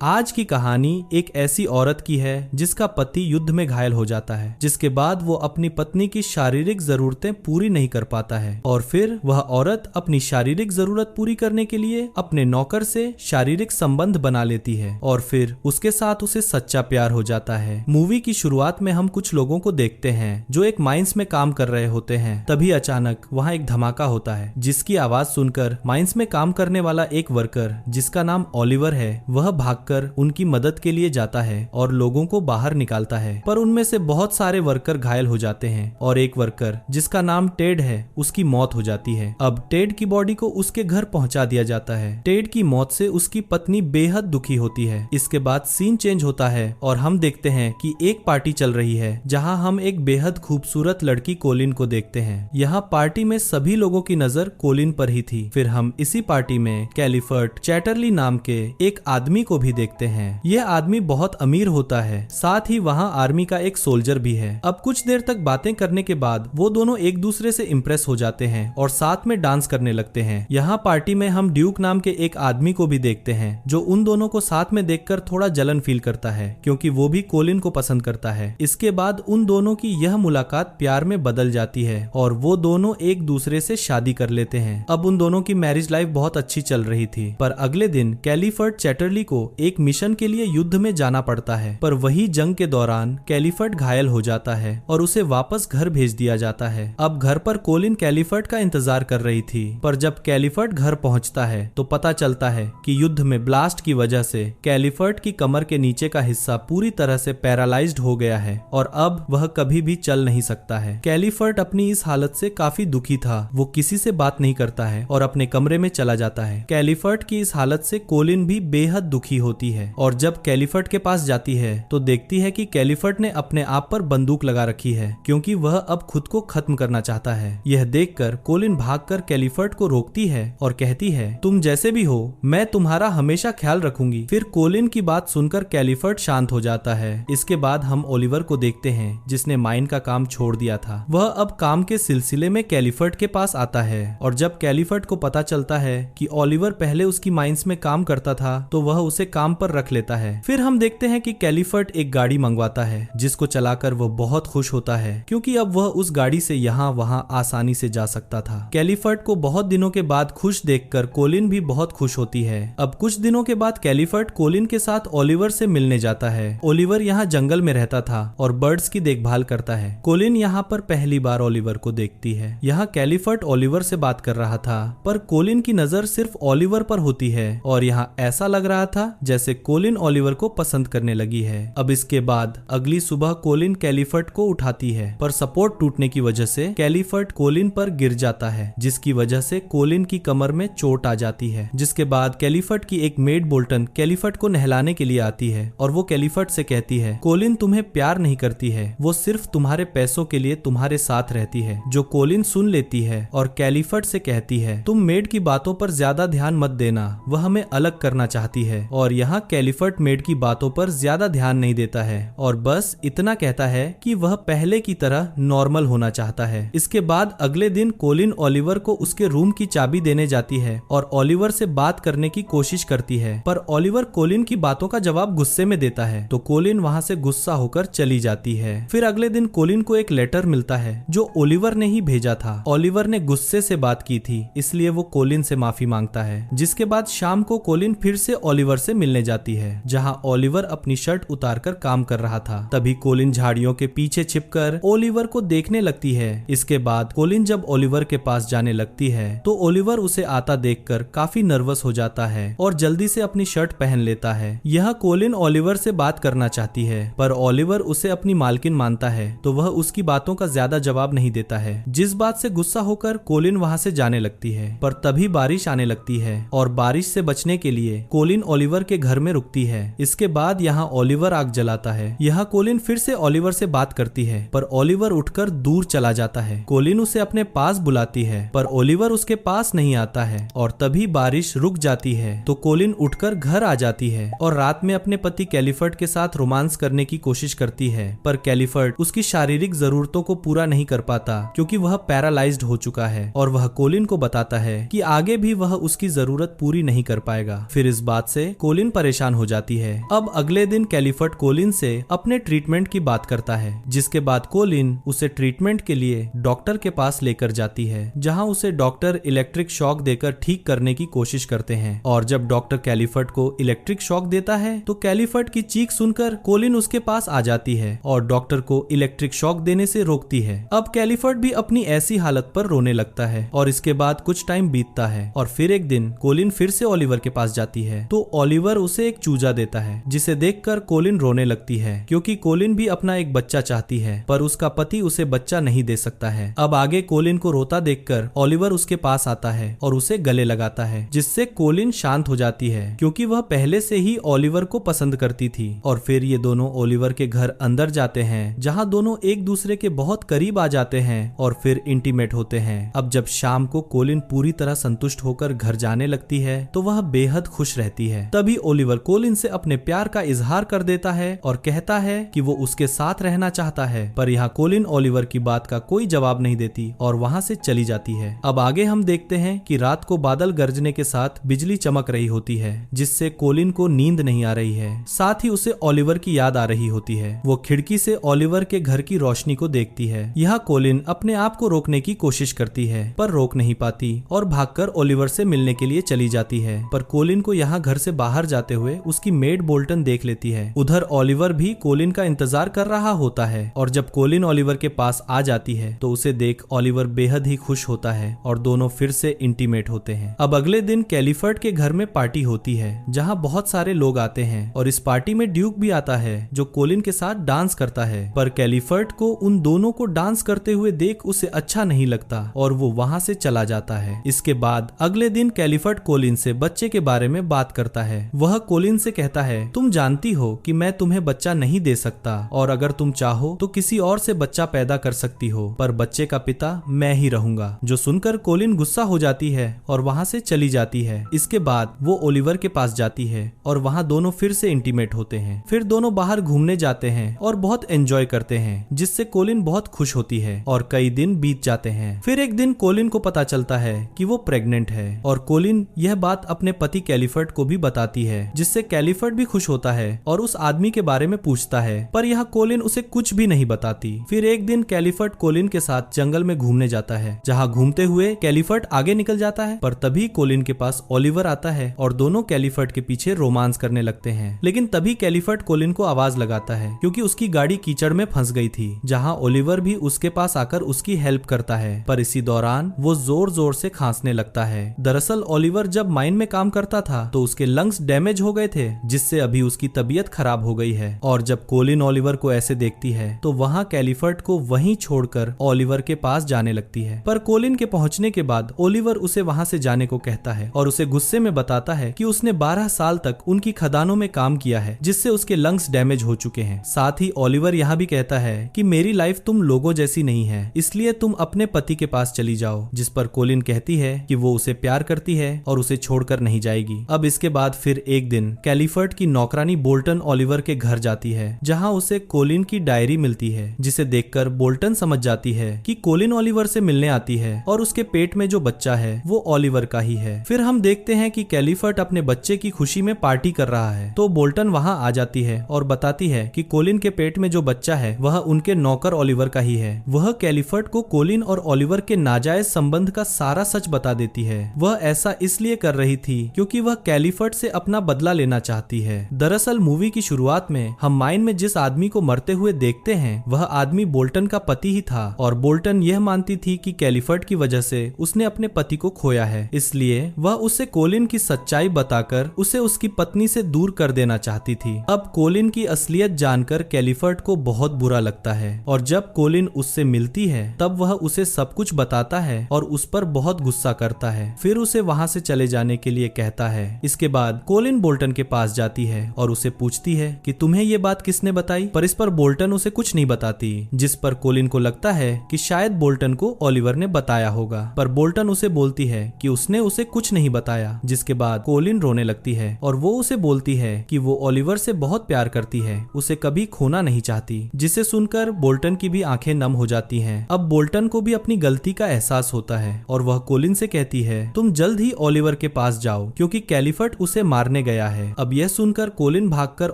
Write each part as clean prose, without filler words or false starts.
आज की कहानी एक ऐसी औरत की है जिसका पति युद्ध में घायल हो जाता है, जिसके बाद वो अपनी पत्नी की शारीरिक जरूरतें पूरी नहीं कर पाता है और फिर वह औरत अपनी शारीरिक जरूरत पूरी करने के लिए अपने नौकर से शारीरिक संबंध बना लेती है और फिर उसके साथ उसे सच्चा प्यार हो जाता है। मूवी की शुरुआत में हम कुछ लोगों को देखते हैं जो एक माइंस में काम कर रहे होते हैं। तभी अचानक वहाँ एक धमाका होता है जिसकी आवाज सुनकर माइंस में काम करने वाला एक वर्कर जिसका नाम ओलिवर है, वह भाग कर उनकी मदद के लिए जाता है और लोगों को बाहर निकालता है। पर उनमें से बहुत सारे वर्कर घायल हो जाते हैं और एक वर्कर जिसका नाम टेड है उसकी मौत हो जाती है। अब टेड की बॉडी को उसके घर पहुंचा दिया जाता है। टेड की मौत से उसकी पत्नी बेहद दुखी होती है। इसके बाद सीन चेंज होता है और हम देखते हैं कि एक पार्टी चल रही है जहां हम एक बेहद खूबसूरत लड़की कोलिन को देखते हैं। यहाँ पार्टी में सभी लोगों की नजर कोलिन पर ही थी। फिर हम इसी पार्टी में कैलिफर्ट चैटरली नाम के एक आदमी को भी देखते हैं। यह आदमी बहुत अमीर होता है, साथ ही वहाँ आर्मी का एक सोल्जर भी है। अब कुछ देर तक बातें करने के बाद वो दोनों एक दूसरे से इम्प्रेस हो जाते हैं और साथ में डांस करने लगते हैं। यहाँ पार्टी में हम ड्यूक नाम के एक आदमी को भी देखते हैं जो उन दोनों को साथ में देखकर थोड़ा जलन फील करता है क्योंकि वो भी कोलिन को पसंद करता है। इसके बाद उन दोनों की यह मुलाकात प्यार में बदल जाती है और वो दोनों एक दूसरे से शादी कर लेते हैं। अब उन दोनों की मैरिज लाइफ बहुत अच्छी चल रही थी, पर अगले दिन कैलिफर्ट चैटरली को एक मिशन के लिए युद्ध में जाना पड़ता है। पर वही जंग के दौरान कैलिफर्ट घायल हो जाता है और उसे वापस घर भेज दिया जाता है। अब घर पर कोलिन कैलिफर्ट का इंतजार कर रही थी, पर जब कैलिफर्ट घर पहुंचता है तो पता चलता है कि युद्ध में ब्लास्ट की वजह से कैलिफर्ट की कमर के नीचे का हिस्सा पूरी तरह से पैरालाइज्ड हो गया है और अब वह कभी भी चल नहीं सकता है। कैलिफर्ट अपनी इस हालत से काफी दुखी था। वो किसी से बात नहीं करता है और अपने कमरे में चला जाता है। कैलिफर्ट की इस हालत से कोलिन भी बेहद दुखी होती है और जब कैलिफर्ट के पास जाती है तो देखती है कि कैलिफर्ट ने अपने आप पर बंदूक लगा रखी है क्योंकि वह अब खुद को खत्म करना चाहता है। यह देखकर कोलिन भागकर कैलिफर्ट को रोकती है और कहती है, तुम जैसे भी हो मैं तुम्हारा हमेशा ख्याल रखूंगी। फिर कोलिन की बात सुनकर कैलिफर्ट शांत हो जाता है। इसके बाद हम ओलिवर को देखते हैं जिसने माइन का काम छोड़ दिया था। वह अब काम के सिलसिले में कैलिफर्ट के पास आता है और जब कैलिफर्ट को पता चलता है कि ओलिवर पहले उसकी माइंस में काम करता था तो वह उसे काम पर रख लेता है। फिर हम देखते हैं कि कैलिफर्ट एक गाड़ी मंगवाता है जिसको चलाकर वह बहुत खुश होता है क्योंकि अब वह उस गाड़ी से यहाँ वहाँ आसानी से जा सकता था। कैलिफर्ट को बहुत दिनों के बाद खुश देखकर कोलिन भी बहुत खुश होती है। अब कुछ दिनों के बाद कैलिफर्ट कोलिन के साथ ओलिवर से मिलने जाता है। ओलिवर यहाँ जंगल में रहता था और बर्ड्स की देखभाल करता है। कोलिन यहाँ पर पहली बार ओलिवर को देखती है। यहाँ कैलिफर्ट ओलिवर से बात कर रहा था पर कोलिन की नजर सिर्फ ओलिवर पर होती है और यहाँ ऐसा लग रहा था जैसे कोलिन ओलिवर को पसंद करने लगी है। अब इसके बाद अगली सुबह कोलिन कैलिफर्ट को उठाती है पर सपोर्ट टूटने की वजह से कैलिफर्ट कोलिन पर गिर जाता है जिसकी वजह से कोलिन की कमर में चोट आ जाती है। जिसके बाद कैलिफर्ट की एक मेड बोल्टन कैलिफर्ट को नहलाने के लिए आती है और वो कैलिफर्ट से कहती है, कोलिन तुम्हें प्यार नहीं करती है, वो सिर्फ तुम्हारे पैसों के लिए तुम्हारे साथ रहती है। जो कोलिन सुन लेती है और कैलिफर्ट से कहती है, तुम मेड की बातों पर ज्यादा ध्यान मत देना, वह हमें अलग करना चाहती है। और यहाँ कैलिफर्ट मेड की बातों पर ज्यादा ध्यान नहीं देता है और बस इतना कहता है कि वह पहले की तरह नॉर्मल होना चाहता है। इसके बाद अगले दिन कोलिन ओलिवर को उसके रूम की चाबी देने जाती है और ओलिवर से बात करने की कोशिश करती है, पर ओलिवर कोलिन की बातों का जवाब गुस्से में देता है तो कोलिन वहाँ से गुस्सा होकर चली जाती है। फिर अगले दिन कोलिन को एक लेटर मिलता है जो ओलिवर ने ही भेजा था। ओलिवर ने गुस्से से बात की थी इसलिए वो कोलिन से माफी मांगता है। जिसके बाद शाम को कोलिन फिर से ओलिवर से मिलने जाती है जहाँ ओलिवर अपनी शर्ट उतारकर काम कर रहा था। तभी कोलिन झाड़ियों के पीछे छिपकर ओलिवर को देखने लगती है। इसके बाद कोलिन जब ओलिवर के पास जाने लगती है तो ओलिवर उसे आता देखकर काफी नर्वस हो जाता है और जल्दी से अपनी शर्ट पहन लेता है। यह कोलिन ओलिवर से बात करना चाहती है पर ओलिवर उसे अपनी मालकिन मानता है तो वह उसकी बातों का ज्यादा जवाब नहीं देता है। जिस बात से गुस्सा होकर कोलिन वहाँ से जाने लगती है, पर तभी बारिश आने लगती है और बारिश से बचने के लिए कोलिन ओलिवर के घर में रुकती है। इसके बाद यहाँ ओलिवर आग जलाता है। यह कोलिन फिर से ओलिवर से बात करती है पर ओलिवर उठकर दूर चला जाता है। कोलिन उसे अपने पास बुलाती है पर ओलिवर उसके पास नहीं आता है और तभी बारिश रुक जाती है तो कोलिन उठकर घर आ जाती है और रात में अपने पति कैलिफर्ट के साथ रोमांस करने की कोशिश करती है। पर कैलिफर्ट उसकी शारीरिक जरूरतों को पूरा नहीं कर पाता क्योंकि वह पैरालाइज्ड हो चुका है और वह कोलिन को बताता है कि आगे भी वह उसकी जरूरत पूरी नहीं कर पाएगा। फिर इस बात से कोलिन कोलिन परेशान हो जाती है। अब अगले दिन कैलिफर्ट कोलिन से अपने ट्रीटमेंट की बात करता है, जिसके बाद कोलिन उसे ट्रीटमेंट के लिए डॉक्टर के पास लेकर जाती है, जहां उसे डॉक्टर इलेक्ट्रिक शॉक देकर ठीक करने की कोशिश करते हैं। और जब डॉक्टर कैलिफर्ट को इलेक्ट्रिक शॉक देता है तो कैलिफर्ट की चीख सुनकर कोलिन उसके पास आ जाती है और डॉक्टर को इलेक्ट्रिक शॉक देने से रोकती है। अब कैलिफर्ट भी अपनी ऐसी हालत पर रोने लगता है और इसके बाद कुछ टाइम बीतता है और फिर एक दिन कोलिन फिर से ओलिवर के पास जाती है तो ओलिवर उसे एक चूजा देता है, जिसे देखकर कोलिन रोने लगती है क्योंकि कोलिन भी अपना एक बच्चा चाहती है, पर उसका पति उसे बच्चा नहीं दे सकता है। अब आगे कोलिन को रोता देखकर ओलिवर उसके पास आता है और उसे गले लगाता है, जिससे कोलिन शांत हो जाती है क्योंकि वह पहले से ही ओलिवर को पसंद करती थी। और फिर ये दोनों ओलिवर के घर अंदर जाते हैं, जहां दोनों एक दूसरे के बहुत करीब आ जाते हैं और फिर इंटीमेट होते हैं। अब जब शाम को कोलिन पूरी तरह संतुष्ट होकर घर जाने लगती है तो वह बेहद खुश रहती है। तभी ओलिवर कोलिन से अपने प्यार का इजहार कर देता है और कहता है कि वो उसके साथ रहना चाहता है, पर यहाँ कोलिन ओलिवर की बात का कोई जवाब नहीं देती और वहाँ से चली जाती है। अब आगे हम देखते हैं कि रात को बादल गरजने के साथ बिजली चमक रही होती है, जिससे कोलिन को नींद नहीं आ रही है। साथ ही उसे ओलिवर की याद आ रही होती है। वो खिड़की से ओलिवर के घर की रोशनी को देखती है। यह कोलिन अपने आप को रोकने की कोशिश करती है पर रोक नहीं पाती और भागकर ओलिवर से मिलने के लिए चली जाती है। पर कोलिन को यहाँ घर से बाहर जाते हुए उसकी मेड बोल्टन देख लेती है। उधर ओलिवर भी कोलिन का इंतजार कर रहा होता है और जब कोलिन ओलिवर के पास आ जाती है तो उसे देख ओलिवर बेहद ही खुश होता है और दोनों फिर से इंटीमेट होते हैं। अब अगले दिन कैलिफर्ट के घर में पार्टी होती है, जहाँ बहुत सारे लोग आते हैं और इस पार्टी में ड्यूक भी आता है जो कोलिन के साथ डांस करता है। पर कैलिफर्ट को उन दोनों को डांस करते हुए देख उसे अच्छा नहीं लगता और वो वहाँ से चला जाता है। इसके बाद अगले दिन कैलिफर्ट कोलिन से बच्चे के बारे में बात करता है। वह कोलिन से कहता है, तुम जानती हो कि मैं तुम्हें बच्चा नहीं दे सकता और अगर तुम चाहो तो किसी और से बच्चा पैदा कर सकती हो, पर बच्चे का पिता मैं ही रहूंगा। जो सुनकर कोलिन गुस्सा हो जाती है और वहाँ से चली जाती है। इसके बाद वो ओलिवर के पास जाती है और वहाँ दोनों फिर से इंटीमेट होते हैं। फिर दोनों बाहर घूमने जाते हैं और बहुत एंजॉय करते हैं, जिससे कोलिन बहुत खुश होती है और कई दिन बीत जाते हैं। फिर एक दिन कोलिन को पता चलता है कि वो प्रेग्नेंट है और कोलिन यह बात अपने पति कैलिफर्ट को भी बताती है, जिससे कैलिफर्ट भी खुश होता है और उस आदमी के बारे में पूछता है, पर यह कोलिन उसे कुछ भी नहीं बताती। फिर एक दिन कैलिफर्ट कोलिन के साथ जंगल में घूमने जाता है, जहाँ घूमते हुए कैलिफर्ट आगे निकल जाता है, पर तभी कोलिन के पास ओलिवर आता है और दोनों कैलिफर्ट के पीछे रोमांस करने लगते हैं। लेकिन तभी कैलिफर्ट कोलिन को आवाज लगाता है क्योंकि उसकी गाड़ी कीचड़ में फंस गई थी, जहाँ ओलिवर भी उसके पास आकर उसकी हेल्प करता है। पर इसी दौरान वो जोर जोर से खांसने लगता है। दरअसल ओलिवर जब माइन में काम करता था तो उसके लंग्स डैमेज हो गए थे, जिससे अभी उसकी तबीयत खराब हो गई है। और जब कोलिन ओलिवर को ऐसे देखती है तो वहाँ कैलिफर्ट को वहीं छोड़कर ओलिवर के पास जाने लगती है। पर कोलिन के पहुंचने के बाद ओलिवर उसे वहाँ से जाने को कहता है और उसे गुस्से में बताता है कि उसने 12 साल तक उनकी खदानों में काम किया है, जिससे उसके लंग्स डैमेज हो चुके हैं। साथ ही ओलिवर यहाँ भी कहता है कि मेरी लाइफ तुम लोगों जैसी नहीं है, इसलिए तुम अपने पति के पास चली जाओ। जिस पर कोलिन कहती है कि वो उसे प्यार करती है और उसे छोड़कर नहीं जाएगी। अब इसके बाद फिर एक दिन कैलिफर्ट की नौकरानी बोल्टन ओलिवर के घर जाती है, जहाँ उसे कोलिन की डायरी मिलती है, जिसे देखकर बोल्टन समझ जाती है कि कोलिन ओलिवर से मिलने आती है और उसके पेट में जो बच्चा है वो ओलिवर का ही है। फिर हम देखते हैं कि कैलिफर्ट अपने बच्चे की खुशी में पार्टी कर रहा है, तो बोल्टन वहाँ आ जाती है और बताती है कि कोलिन के पेट में जो बच्चा है वह उनके नौकर ओलिवर का ही है। वह कैलिफर्ट को कोलिन और ओलिवर के नाजायज संबंध का सारा सच बता देती है। वह ऐसा इसलिए कर रही थी क्योंकि वह कैलिफर्ट से अपना बदला लेना चाहती है। दरअसल मूवी की शुरुआत में हम माइन में जिस आदमी को मरते हुए देखते हैं वह आदमी बोल्टन का पति ही था और बोल्टन यह मानती थी कि कैलिफर्ट की वजह से उसने अपने पति को खोया है, इसलिए वह उसे कोलिन की सच्चाई बताकर उसे उसकी पत्नी से दूर कर देना चाहती थी। अब कोलिन की असलियत जानकर कैलिफर्ट को बहुत बुरा लगता है और जब कोलिन उससे मिलती है तब वह उसे सब कुछ बताता है और उस पर बहुत गुस्सा करता है। फिर उसे वहाँ से चले जाने के लिए कहता है। इसके बाद कोलिन बोल्टन के पास जाती है और उसे पूछती है कि तुम्हें ये बात किसने बताई, पर इस पर बोल्टन उसे कुछ नहीं बताती, जिस पर कोलिन को लगता है कि शायद बोल्टन को ओलिवर ने बताया होगा। पर बोल्टन उसे बोलती है कि उसने उसे कुछ नहीं बताया, जिसके बाद कोलिन रोने लगती है और वो उसे बोलती है कि वो ओलिवर से बहुत प्यार करती है, उसे कभी खोना नहीं चाहती, जिसे सुनकर बोल्टन की भी आंखें नम हो जाती हैं। अब बोल्टन को भी अपनी गलती का एहसास होता है और वह कोलिन से कहती है तुम जल्द ही ओलिवर के पास जाओ क्योंकि कैलिफर्ट उसे मारने मारने गया है। अब यह सुनकर कोलिन भागकर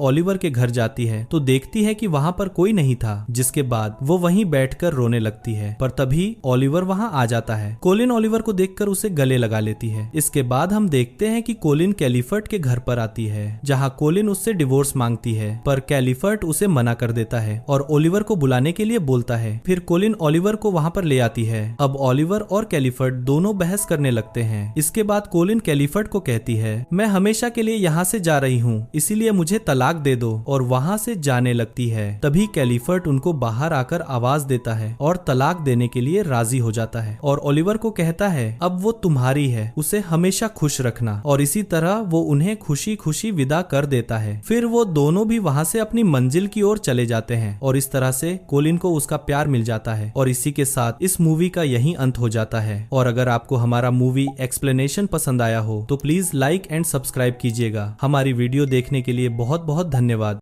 ओलिवर के घर जाती है तो देखती है कि वहाँ पर कोई नहीं था, जिसके बाद वो वहीं बैठकर रोने लगती है। पर तभी ओलिवर वहाँ आ जाता है। कोलिन ओलिवर को देखकर उसे गले लगा लेती है। इसके बाद हम देखते हैं कि कोलिन कैलिफर्ट के घर पर आती है, जहाँ कोलिन उससे डिवोर्स मांगती है, पर कैलिफर्ट उसे मना कर देता है और ओलिवर को बुलाने के लिए बोलता है। फिर कोलिन ओलिवर को वहाँ पर ले आती है। अब ओलिवर और कैलिफर्ट दोनों बहस करने लगते हैं। इसके बाद कोलिन कैलिफर्ट को कहती है, मैं हमेशा के लिए यहाँ से जा रही हूँ, इसीलिए मुझे तलाक दे दो, और वहाँ से जाने लगती है। तभी कैलिफर्ट उनको बाहर आकर आवाज देता है और तलाक देने के लिए राजी हो जाता है और ओलिवर को कहता है अब वो तुम्हारी है, उसे हमेशा खुश रखना, और इसी तरह वो उन्हें खुशी खुशी विदा कर देता है। फिर वो दोनों भी वहाँ से अपनी मंजिल की ओर चले जाते हैं और इस तरह से कोलिन को उसका प्यार मिल जाता है। और इसी के साथ इस मूवी का यही अंत हो जाता है। और अगर आपको हमारा मूवी एक्सप्लेनेशन पसंद आया हो तो प्लीज लाइक एंड सब्सक्राइब कीजिएगा। हमारी वीडियो देखने के लिए बहुत बहुत धन्यवाद।